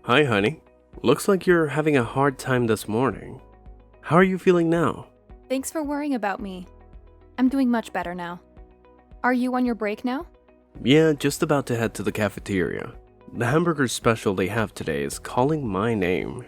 Hi, honey. Looks like you're having a hard time this morning. How are you feeling now? Thanks for worrying about me. I'm doing much better now. Are you on your break now? Yeah, just about to head to the cafeteria. The hamburger special they have today is calling my name.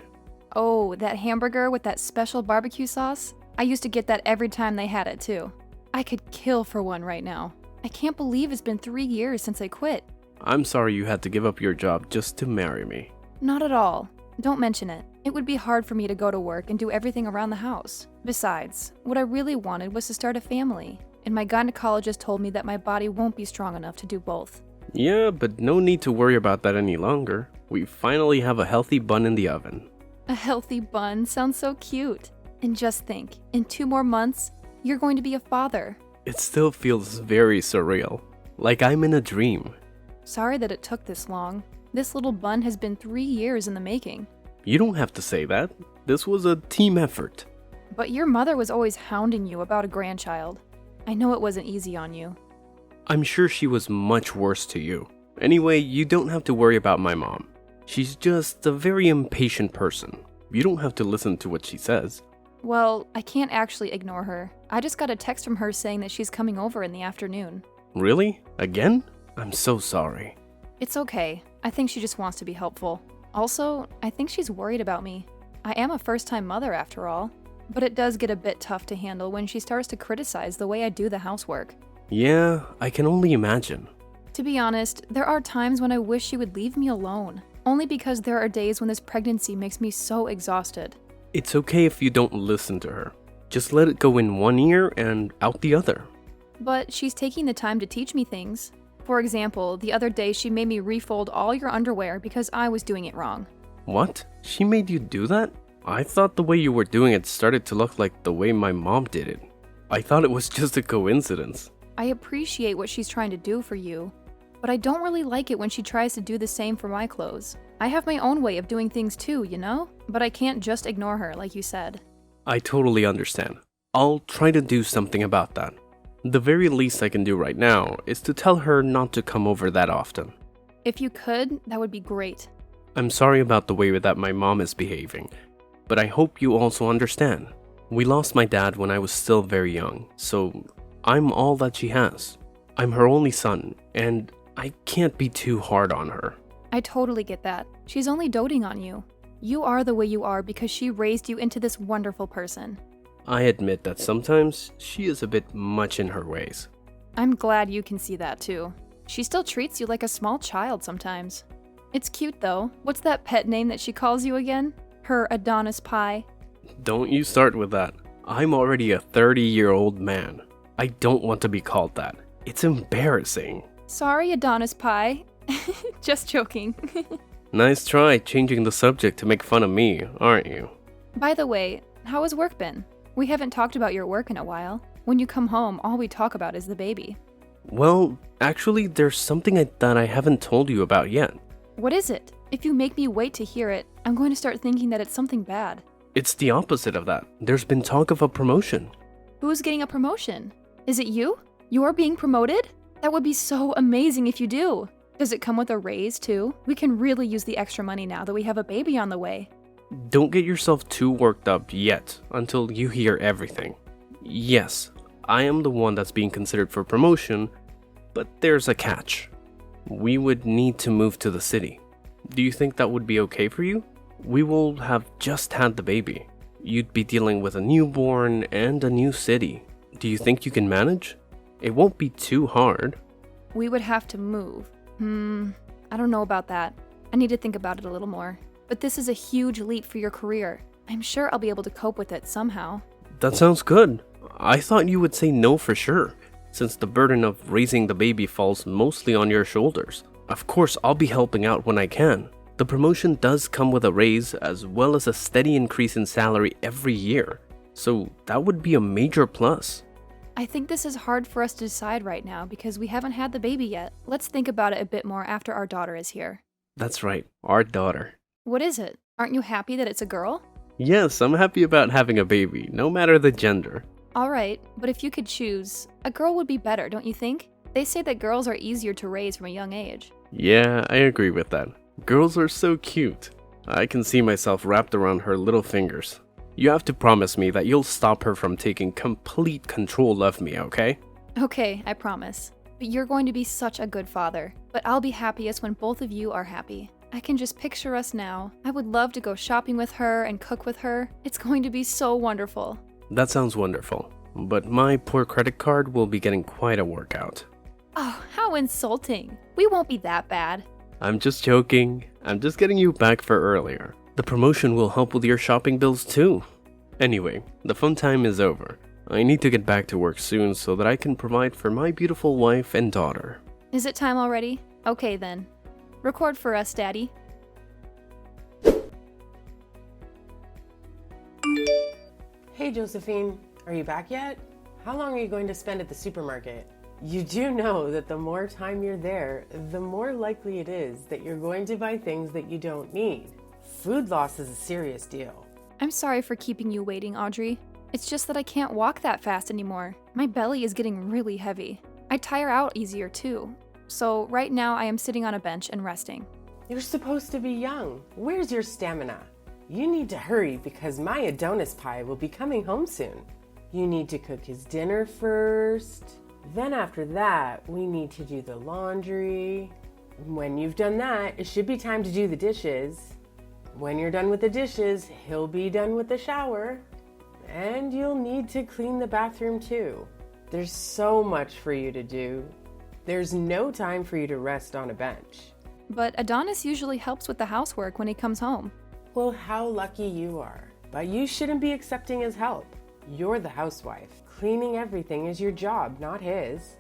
Oh, that hamburger with that special barbecue sauce? I used to get that every time they had it too. I could kill for one right now. I can't believe it's been 3 years since I quit. I'm sorry you had to give up your job just to marry me. Not at all. Don't mention it. It would be hard for me to go to work and do everything around the house. Besides, what I really wanted was to start a family, and my gynecologist told me that my body won't be strong enough to do both. Yeah, but no need to worry about that any longer. We finally have a healthy bun in the oven. A healthy bun sounds so cute. And just think, in 2 more months, you're going to be a father. It still feels very surreal, like I'm in a dream. Sorry that it took this long. This little bun has been 3 years in the making. You don't have to say that. This was a team effort. But your mother was always hounding you about a grandchild. I know it wasn't easy on you. I'm sure she was much worse to you. Anyway, you don't have to worry about my mom. She's just a very impatient person. You don't have to listen to what she says. Well, I can't actually ignore her. I just got a text from her saying that she's coming over in the afternoon. Really? Again? I'm so sorry. It's okay. I think she just wants to be helpful. Also, I think she's worried about me. I am a first-time mother after all. But it does get a bit tough to handle when she starts to criticize the way I do the housework. Yeah, I can only imagine. To be honest, there are times when I wish she would leave me alone. Only because there are days when this pregnancy makes me so exhausted. It's okay if you don't listen to her. Just let it go in one ear and out the other. But she's taking the time to teach me things. For example, the other day she made me refold all your underwear because I was doing it wrong. What? She made you do that? I thought the way you were doing it started to look like the way my mom did it. I thought it was just a coincidence. I appreciate what she's trying to do for you, but I don't really like it when she tries to do the same for my clothes. I have my own way of doing things too, you know? But I can't just ignore her, like you said. I totally understand. I'll try to do something about that. The very least I can do right now is to tell her not to come over that often. If you could, that would be great. I'm sorry about the way that my mom is behaving, but I hope you also understand. We lost my dad when I was still very young, so I'm all that she has. I'm her only son, and I can't be too hard on her. I totally get that. She's only doting on you. You are the way you are because she raised you into this wonderful person. I admit that sometimes she is a bit much in her ways. I'm glad you can see that too. She still treats you like a small child sometimes. It's cute though. What's that pet name that she calls you again? Her Adonis pie? Don't you start with that. I'm already a 30-year-old man. I don't want to be called that. It's embarrassing. Sorry, Adonis pie. Just joking. Nice try changing the subject to make fun of me, aren't you? By the way, how has work been? We haven't talked about your work in a while. When you come home, all we talk about is the baby. Well, actually, there's something that I haven't told you about yet. What is it? If you make me wait to hear it, I'm going to start thinking that it's something bad. It's the opposite of that. There's been talk of a promotion. Who's getting a promotion? Is it you? You're being promoted? That would be so amazing if you do. Does it come with a raise too? We can really use the extra money now that we have a baby on the way. Don't get yourself too worked up yet until you hear everything. Yes, I am the one that's being considered for promotion, but there's a catch. We would need to move to the city. Do you think that would be okay for you? We will have just had the baby. You'd be dealing with a newborn and a new city. Do you think you can manage? It won't be too hard. We would have to move. I don't know about that. I need to think about it a little more. But this is a huge leap for your career. I'm sure I'll be able to cope with it somehow. That sounds good. I thought you would say no for sure, since the burden of raising the baby falls mostly on your shoulders. Of course, I'll be helping out when I can. The promotion does come with a raise as well as a steady increase in salary every year, so that would be a major plus. I think this is hard for us to decide right now because we haven't had the baby yet. Let's think about it a bit more after our daughter is here. That's right, our daughter. What is it? Aren't you happy that it's a girl? Yes, I'm happy about having a baby, no matter the gender. Alright, but if you could choose, a girl would be better, don't you think? They say that girls are easier to raise from a young age. Yeah, I agree with that. Girls are so cute. I can see myself wrapped around her little fingers. You have to promise me that you'll stop her from taking complete control of me, okay? Okay, I promise. But you're going to be such a good father. But I'll be happiest when both of you are happy. I can just picture us now. I would love to go shopping with her and cook with her. It's going to be so wonderful. That sounds wonderful, but my poor credit card will be getting quite a workout. Oh, how insulting. We won't be that bad. I'm just joking. I'm just getting you back for earlier. The promotion will help with your shopping bills too. Anyway, the fun time is over. I need to get back to work soon so that I can provide for my beautiful wife and daughter. Is it time already? Okay then. Record for us, Daddy. Hey Josephine, are you back yet? How long are you going to spend at the supermarket? You do know that the more time you're there, the more likely it is that you're going to buy things that you don't need. Food loss is a serious deal. I'm sorry for keeping you waiting, Audrey. It's just that I can't walk that fast anymore. My belly is getting really heavy. I tire out easier too. So right now I am sitting on a bench and resting. You're supposed to be young. Where's your stamina? You need to hurry because my Adonis pie will be coming home soon. You need to cook his dinner first. Then after that, we need to do the laundry. When you've done that, it should be time to do the dishes. When you're done with the dishes, he'll be done with the shower. And you'll need to clean the bathroom too. There's so much for you to do. There's no time for you to rest on a bench. But Adonis usually helps with the housework when he comes home. Well, how lucky you are. But you shouldn't be accepting his help. You're the housewife. Cleaning everything is your job, not his.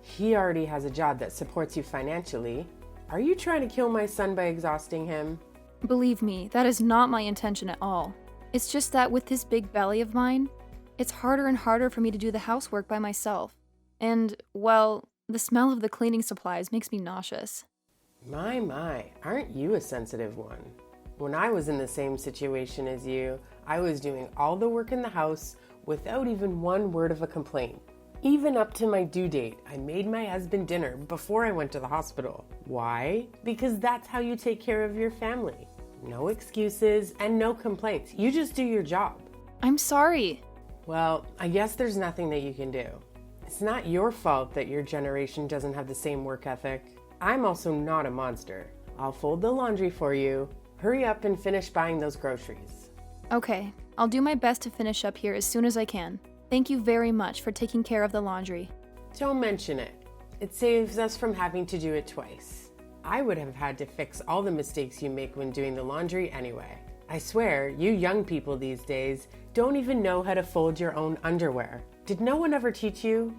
He already has a job that supports you financially. Are you trying to kill my son by exhausting him? Believe me, that is not my intention at all. It's just that with this big belly of mine, it's harder and harder for me to do the housework by myself. And, well, the smell of the cleaning supplies makes me nauseous. My, aren't you a sensitive one? When I was in the same situation as you, I was doing all the work in the house without even one word of a complaint. Even up to my due date, I made my husband dinner before I went to the hospital. Why? Because that's how you take care of your family. No excuses and no complaints. You just do your job. I'm sorry. Well, I guess there's nothing that you can do. It's not your fault that your generation doesn't have the same work ethic. I'm also not a monster. I'll fold the laundry for you. Hurry up and finish buying those groceries. Okay, I'll do my best to finish up here as soon as I can. Thank you very much for taking care of the laundry. Don't mention it. It saves us from having to do it twice. I would have had to fix all the mistakes you make when doing the laundry anyway. I swear, you young people these days don't even know how to fold your own underwear. Did no one ever teach you?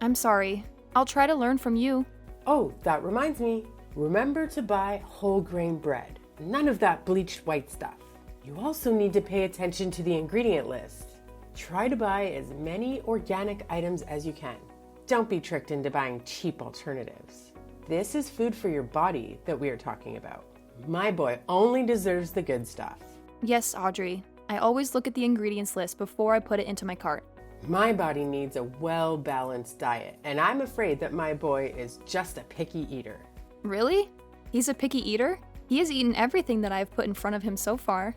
I'm sorry. I'll try to learn from you. Oh, that reminds me. Remember to buy whole grain bread. None of that bleached white stuff. You also need to pay attention to the ingredient list. Try to buy as many organic items as you can. Don't be tricked into buying cheap alternatives. This is food for your body that we are talking about. My boy only deserves the good stuff. Yes, Audrey. I always look at the ingredients list before I put it into my cart. My body needs a well-balanced diet, and I'm afraid that my boy is just a picky eater. Really? He's a picky eater? He has eaten everything that I've put in front of him so far.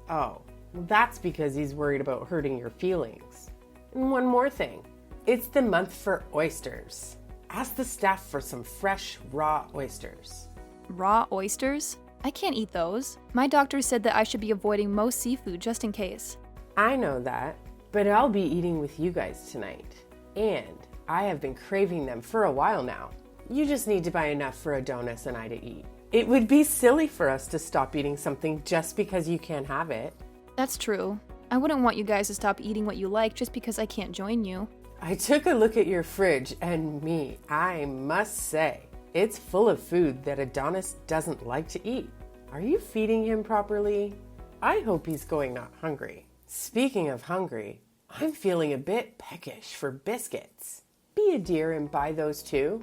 Oh, that's because he's worried about hurting your feelings. And one more thing. It's the month for oysters. Ask the staff for some fresh, raw oysters. Raw oysters? I can't eat those. My doctor said that I should be avoiding most seafood just in case. I know that, but I'll be eating with you guys tonight. And I have been craving them for a while now. You just need to buy enough for Adonis and I to eat. It would be silly for us to stop eating something just because you can't have it. That's true. I wouldn't want you guys to stop eating what you like just because I can't join you. I took a look at your fridge and I must say, it's full of food that Adonis doesn't like to eat. Are you feeding him properly? I hope he's going not hungry. Speaking of hungry, I'm feeling a bit peckish for biscuits. Be a dear and buy those too.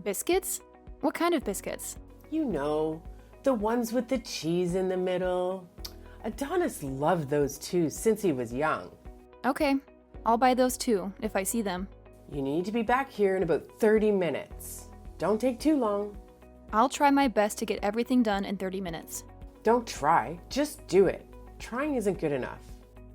Biscuits? What kind of biscuits? You know, the ones with the cheese in the middle. Adonis loved those too since he was young. Okay, I'll buy those too if I see them. You need to be back here in about 30 minutes. Don't take too long. I'll try my best to get everything done in 30 minutes. Don't try, just do it. Trying isn't good enough.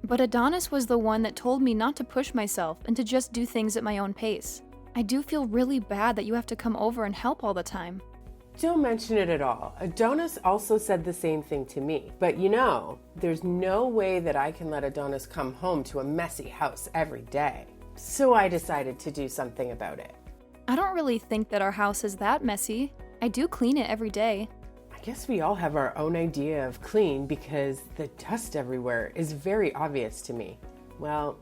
But Adonis was the one that told me not to push myself and to just do things at my own pace. I do feel really bad that you have to come over and help all the time. Don't mention it at all. Adonis also said the same thing to me. But you know, there's no way that I can let Adonis come home to a messy house every day. So I decided to do something about it. I don't really think that our house is that messy. I do clean it every day. I guess we all have our own idea of clean because the dust everywhere is very obvious to me. Well,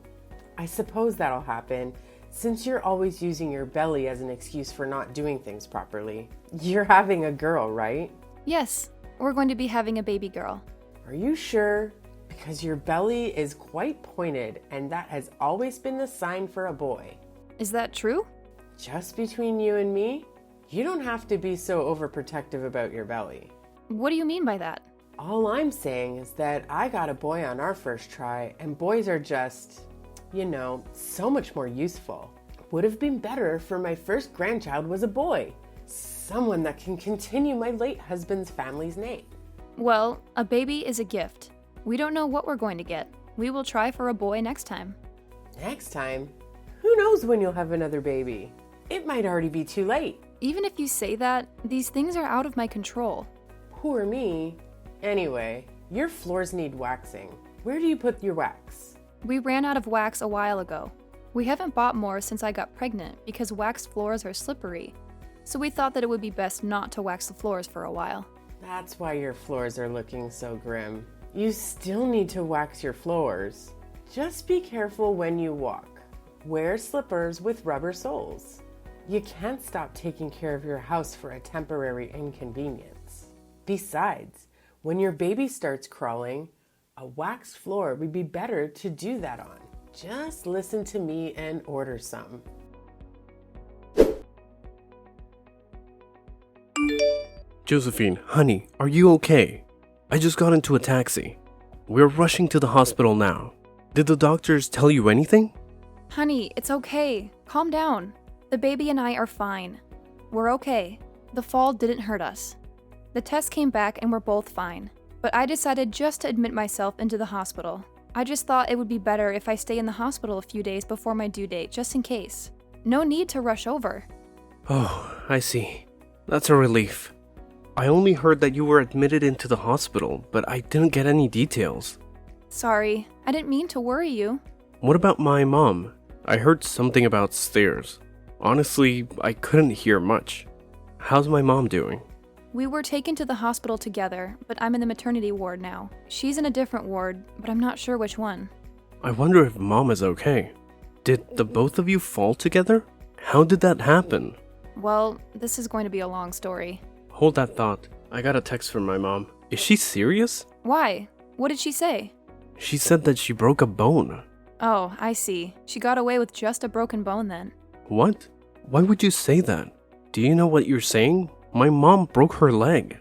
I suppose that'll happen since you're always using your belly as an excuse for not doing things properly. You're having a girl, right? Yes, we're going to be having a baby girl. Are you sure? Because your belly is quite pointed and that has always been the sign for a boy. Is that true? Just between you and me, you don't have to be so overprotective about your belly. What do you mean by that? All I'm saying is that I got a boy on our first try, and boys are just, so much more useful. Would have been better if my first grandchild was a boy. Someone that can continue my late husband's family's name. Well, a baby is a gift. We don't know what we're going to get. We will try for a boy next time. Next time? Who knows when you'll have another baby? It might already be too late. Even if you say that, these things are out of my control. Poor me. Anyway, your floors need waxing. Where do you put your wax? We ran out of wax a while ago. We haven't bought more since I got pregnant because waxed floors are slippery. So we thought that it would be best not to wax the floors for a while. That's why your floors are looking so grim. You still need to wax your floors. Just be careful when you walk. Wear slippers with rubber soles. You can't stop taking care of your house for a temporary inconvenience. Besides, when your baby starts crawling, a waxed floor would be better to do that on. Just listen to me and order some. Josephine, honey, are you okay? I just got into a taxi. We're rushing to the hospital now. Did the doctors tell you anything? Honey, it's okay. Calm down. The baby and I are fine. We're okay. The fall didn't hurt us. The test came back and we're both fine. But I decided just to admit myself into the hospital. I just thought it would be better if I stay in the hospital a few days before my due date, just in case. No need to rush over. Oh, I see. That's a relief. I only heard that you were admitted into the hospital, but I didn't get any details. Sorry, I didn't mean to worry you. What about my mom? I heard something about stairs. Honestly, I couldn't hear much. How's my mom doing? We were taken to the hospital together, but I'm in the maternity ward now. She's in a different ward, but I'm not sure which one. I wonder if mom is okay. Did the both of you fall together? How did that happen? Well, this is going to be a long story. Hold that thought. I got a text from my mom. Is she serious? Why? What did she say? She said that she broke a bone. Oh, I see. She got away with just a broken bone then. What? Why would you say that? Do you know what you're saying? My mom broke her leg.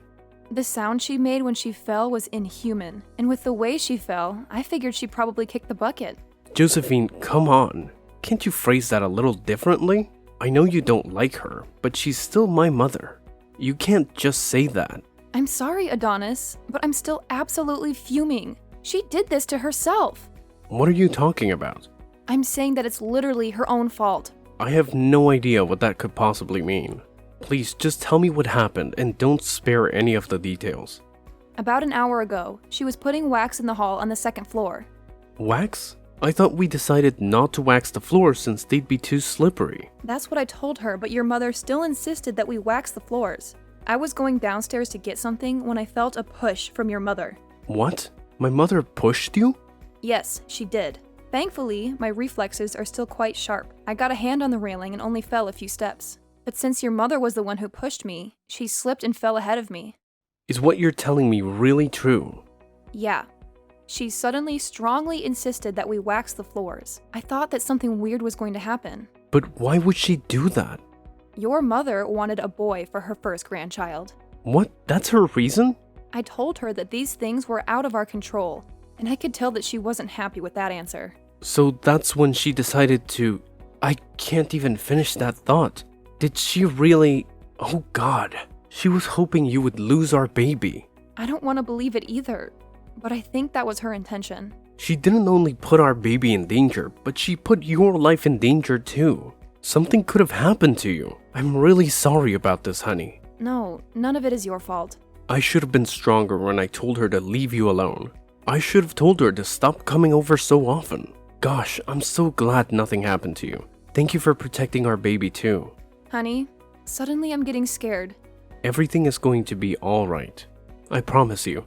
The sound she made when she fell was inhuman, and with the way she fell, I figured she probably kicked the bucket. Josephine, come on. Can't you phrase that a little differently? I know you don't like her, but she's still my mother. You can't just say that. I'm sorry, Adonis, but I'm still absolutely fuming. She did this to herself. What are you talking about? I'm saying that it's literally her own fault. I have no idea what that could possibly mean. Please, just tell me what happened and don't spare any of the details. About an hour ago, she was putting wax in the hall on the second floor. Wax? I thought we decided not to wax the floors since they'd be too slippery. That's what I told her, but your mother still insisted that we wax the floors. I was going downstairs to get something when I felt a push from your mother. What? My mother pushed you? Yes, she did. Thankfully, my reflexes are still quite sharp. I got a hand on the railing and only fell a few steps. But since your mother was the one who pushed me, she slipped and fell ahead of me. Is what you're telling me really true? Yeah. She suddenly strongly insisted that we wax the floors. I thought that something weird was going to happen. But why would she do that? Your mother wanted a boy for her first grandchild. What? That's her reason? I told her that these things were out of our control, and I could tell that she wasn't happy with that answer. So that's when she decided to... I can't even finish that thought. Did she really... Oh God. She was hoping you would lose our baby. I don't want to believe it either, but I think that was her intention. She didn't only put our baby in danger, but she put your life in danger too. Something could have happened to you. I'm really sorry about this, honey. No, none of it is your fault. I should have been stronger when I told her to leave you alone. I should have told her to stop coming over so often. Gosh, I'm so glad nothing happened to you. Thank you for protecting our baby too. Honey, suddenly I'm getting scared. Everything is going to be alright. I promise you.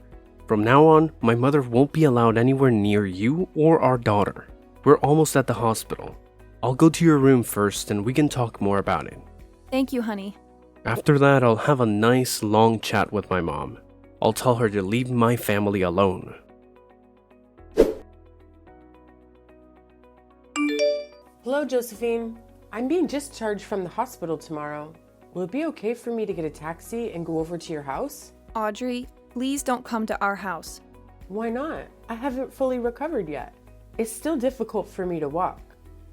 From now on, my mother won't be allowed anywhere near you or our daughter. We're almost at the hospital. I'll go to your room first and we can talk more about it. Thank you, honey. After that, I'll have a nice long chat with my mom. I'll tell her to leave my family alone. Hello, Josephine. I'm being discharged from the hospital tomorrow. Will it be okay for me to get a taxi and go over to your house? Audrey, please don't come to our house. Why not? I haven't fully recovered yet. It's still difficult for me to walk.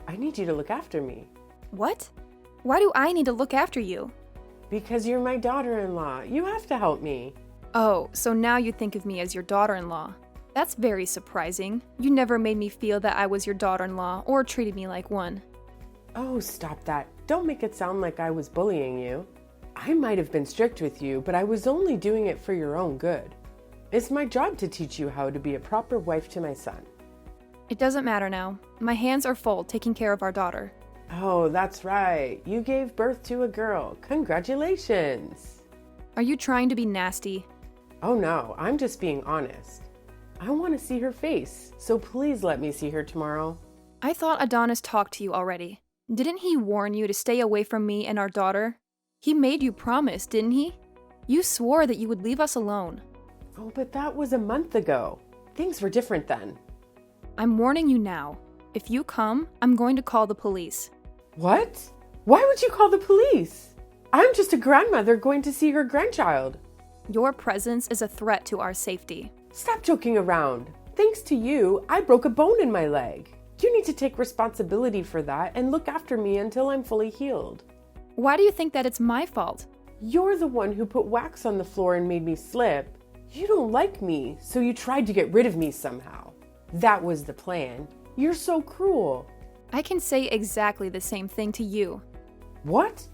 I need you to look after me. What? Why do I need to look after you? Because you're my daughter-in-law. You have to help me. Oh, so now you think of me as your daughter-in-law. That's very surprising. You never made me feel that I was your daughter-in-law or treated me like one. Oh, stop that. Don't make it sound like I was bullying you. I might have been strict with you, but I was only doing it for your own good. It's my job to teach you how to be a proper wife to my son. It doesn't matter now. My hands are full taking care of our daughter. Oh, that's right. You gave birth to a girl. Congratulations. Are you trying to be nasty? Oh no, I'm just being honest. I want to see her face, so please let me see her tomorrow. I thought Adonis talked to you already. Didn't he warn you to stay away from me and our daughter? He made you promise, didn't he? You swore that you would leave us alone. Oh, but that was a month ago. Things were different then. I'm warning you now. If you come, I'm going to call the police. What? Why would you call the police? I'm just a grandmother going to see her grandchild. Your presence is a threat to our safety. Stop joking around. Thanks to you, I broke a bone in my leg. You need to take responsibility for that and look after me until I'm fully healed. Why do you think that it's my fault? You're the one who put wax on the floor and made me slip. You don't like me, so you tried to get rid of me somehow. That was the plan. You're so cruel. I can say exactly the same thing to you. What?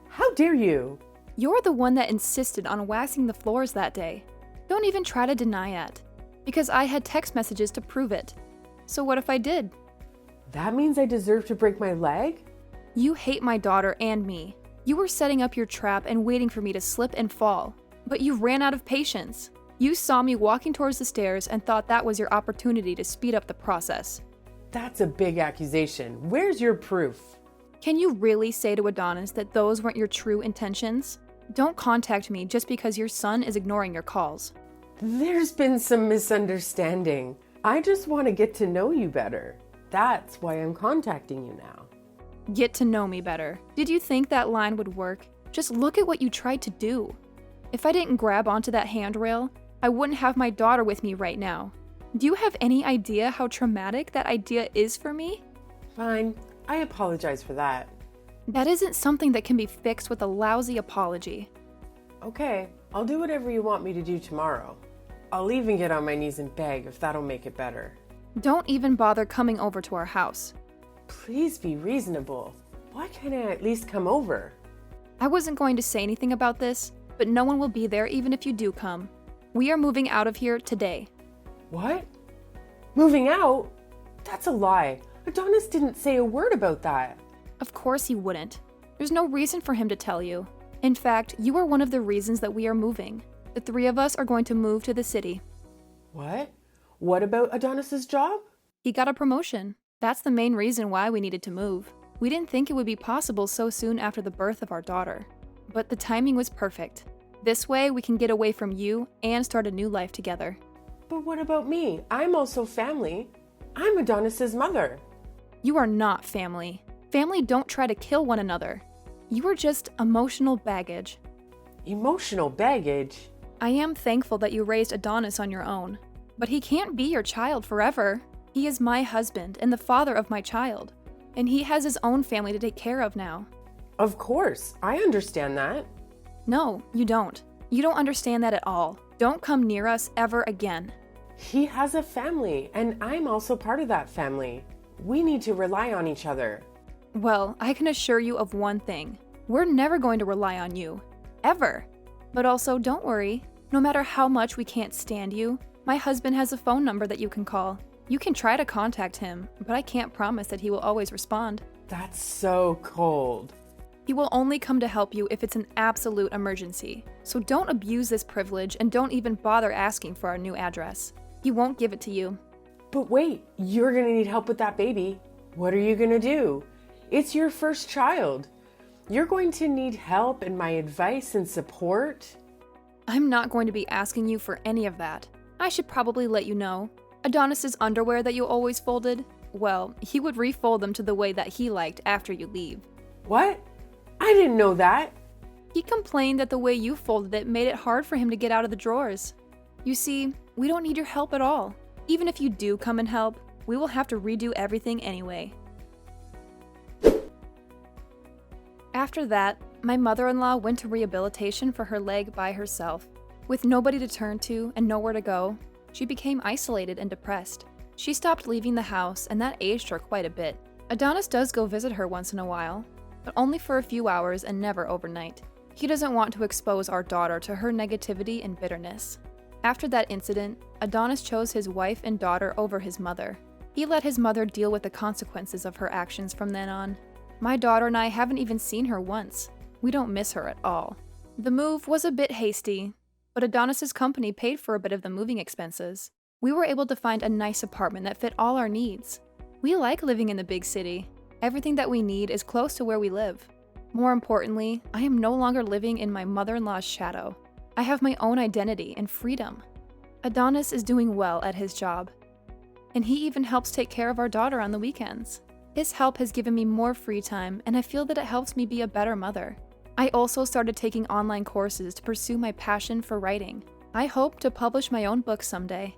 How dare you? You're the one that insisted on waxing the floors that day. Don't even try to deny it, because I had text messages to prove it. So what if I did? That means I deserve to break my leg? You hate my daughter and me. You were setting up your trap and waiting for me to slip and fall, but you ran out of patience. You saw me walking towards the stairs and thought that was your opportunity to speed up the process. That's a big accusation. Where's your proof? Can you really say to Adonis that those weren't your true intentions? Don't contact me just because your son is ignoring your calls. There's been some misunderstanding. I just want to get to know you better. That's why I'm contacting you now. Get to know me better. Did you think that line would work? Just look at what you tried to do. If I didn't grab onto that handrail, I wouldn't have my daughter with me right now. Do you have any idea how traumatic that idea is for me? Fine. I apologize for that. That isn't something that can be fixed with a lousy apology. Okay, I'll do whatever you want me to do tomorrow. I'll even get on my knees and beg if that'll make it better. Don't even bother coming over to our house. Please be reasonable. Why can't I at least come over? I wasn't going to say anything about this, but no one will be there even if you do come. We are moving out of here today. What? Moving out? That's a lie. Adonis didn't say a word about that. Of course he wouldn't. There's no reason for him to tell you. In fact, you are one of the reasons that we are moving. The three of us are going to move to the city. What? What about Adonis's job? He got a promotion. That's the main reason why we needed to move. We didn't think it would be possible so soon after the birth of our daughter. But the timing was perfect. This way, we can get away from you and start a new life together. But what about me? I'm also family. I'm Adonis's mother. You are not family. Family don't try to kill one another. You are just emotional baggage. Emotional baggage? I am thankful that you raised Adonis on your own. But he can't be your child forever. He is my husband and the father of my child. And he has his own family to take care of now. Of course, I understand that. No, you don't. You don't understand that at all. Don't come near us ever again. He has a family, and I'm also part of that family. We need to rely on each other. Well, I can assure you of one thing. We're never going to rely on you. Ever. But also, don't worry. No matter how much we can't stand you, my husband has a phone number that you can call. You can try to contact him, but I can't promise that he will always respond. That's so cold. He will only come to help you if it's an absolute emergency. So don't abuse this privilege and don't even bother asking for our new address. He won't give it to you. But wait, you're gonna need help with that baby. What are you gonna do? It's your first child. You're going to need help and my advice and support. I'm not going to be asking you for any of that. I should probably let you know. Adonis's underwear that you always folded, well, he would refold them to the way that he liked after you leave. What? I didn't know that. He complained that the way you folded it made it hard for him to get out of the drawers. You see, we don't need your help at all. Even if you do come and help, we will have to redo everything anyway. After that, my mother-in-law went to rehabilitation for her leg by herself. With nobody to turn to and nowhere to go, she became isolated and depressed. She stopped leaving the house, and that aged her quite a bit. Adonis does go visit her once in a while, but only for a few hours and never overnight. He doesn't want to expose our daughter to her negativity and bitterness. After that incident, Adonis chose his wife and daughter over his mother. He let his mother deal with the consequences of her actions from then on. My daughter and I haven't even seen her once. We don't miss her at all. The move was a bit hasty, but Adonis's company paid for a bit of the moving expenses. We were able to find a nice apartment that fit all our needs. We like living in the big city. Everything that we need is close to where we live. More importantly, I am no longer living in my mother-in-law's shadow. I have my own identity and freedom. Adonis is doing well at his job, and he even helps take care of our daughter on the weekends. His help has given me more free time, and I feel that it helps me be a better mother. I also started taking online courses to pursue my passion for writing. I hope to publish my own book someday.